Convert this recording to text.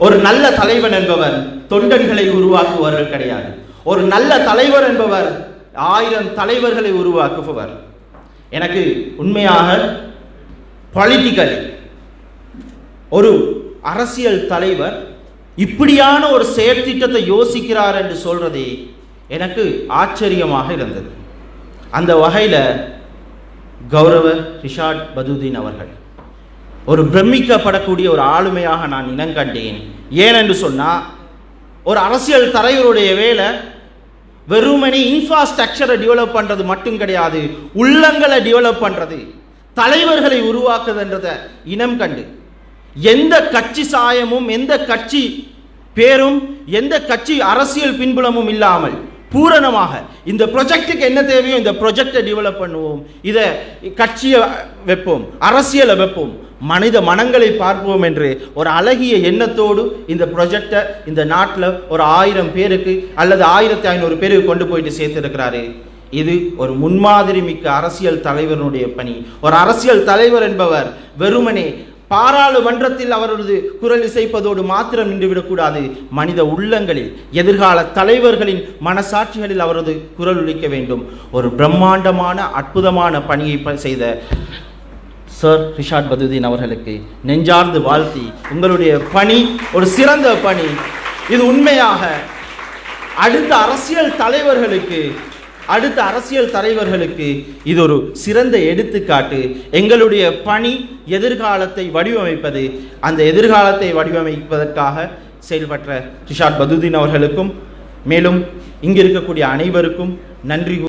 ஒரு நல்ல தலைவன் என்பவர் தொண்டர்களை உருவாக்குபவர்கள் கிடையாது. ஒரு நல்ல தலைவர் என்பவர் 1000 தலைவர்களை உருவாக்குபவர். எனக்கு உண்மையாக பொலிட்டிக்கலி ஒரு அரசியல் தலைவர் இப்படியான ஒரு செயற்திட்டத்தை யோசிக்கிறார் என்று சொல்றதே எனக்கு ஆச்சரியமாக இருந்தது. அந்த வகையில் கௌரவ ரிஷாட் பதுதீன் அவர்கள் ஒரு பிரமிக்கப்படக்கூடிய ஒரு ஆளுமையாக நான் இனங்கண்டேன். ஏனென்று சொன்னால், ஒரு அரசியல் தலைவருடைய வேலை வெறுமனே இன்ஃப்ராஸ்ட்ரக்சரை டெவலப் பண்ணுறது மட்டும் கிடையாது, உள்ளங்களை டெவலப் பண்ணுறது, தலைவர்களை உருவாக்குதுன்றதை இனம் கண்டு எந்த கட்சி சாயமும் எந்த கட்சி பேரும் எந்த கட்சி அரசியல் பின்புலமும் இல்லாமல் பூரணமாக இந்த ப்ரொஜெக்டுக்கு என்ன தேவையோ இந்த ப்ரொஜெக்டை டெவலப் பண்ணுவோம், இதை கட்சியை வைப்போம், அரசியலை வைப்போம், மனித மனங்களை பார்ப்போம் என்று ஒரு அழகிய எண்ணத்தோடு இந்த ப்ரொஜெக்டை இந்த நாட்டில் ஒரு 1000 பேருக்கு அல்லது 1500 பேருக்கு கொண்டு போயிட்டு சேர்த்திருக்கிறாரு. இது ஒரு முன்மாதிரி மிக்க அரசியல் தலைவருடைய பணி. ஒரு அரசியல் தலைவர் என்பவர் வெறுமனே பாராளுமன்றத்தில் அவரது குரல் இசைப்பதோடு மாத்திரம் நின்றுவிடக்கூடாது. மனித உள்ளங்களில் எதிர்கால தலைவர்களின் மனசாட்சிகளில் அவரது குரல் ஒலிக்க வேண்டும். ஒரு பிரம்மாண்டமான அற்புதமான பணியை செய்த சார் ரிஷாட் பதுதீன் அவர்களுக்கு நெஞ்சார்ந்து வாழ்த்தி, உங்களுடைய பணி ஒரு சிறந்த பணி. இது உண்மையாக அடுத்த அரசியல் தலைவர்களுக்கு இது ஒரு சிறந்த எடுத்துக்காட்டு. எங்களுடைய பணி எதிர்காலத்தை வடிவமைப்பது. அந்த எதிர்காலத்தை வடிவமைப்பதற்காக செயல்பட்ட ரிஷாட் பதுதீன் அவர்களுக்கும் மேலும் இங்கு இருக்கக்கூடிய அனைவருக்கும் நன்றி.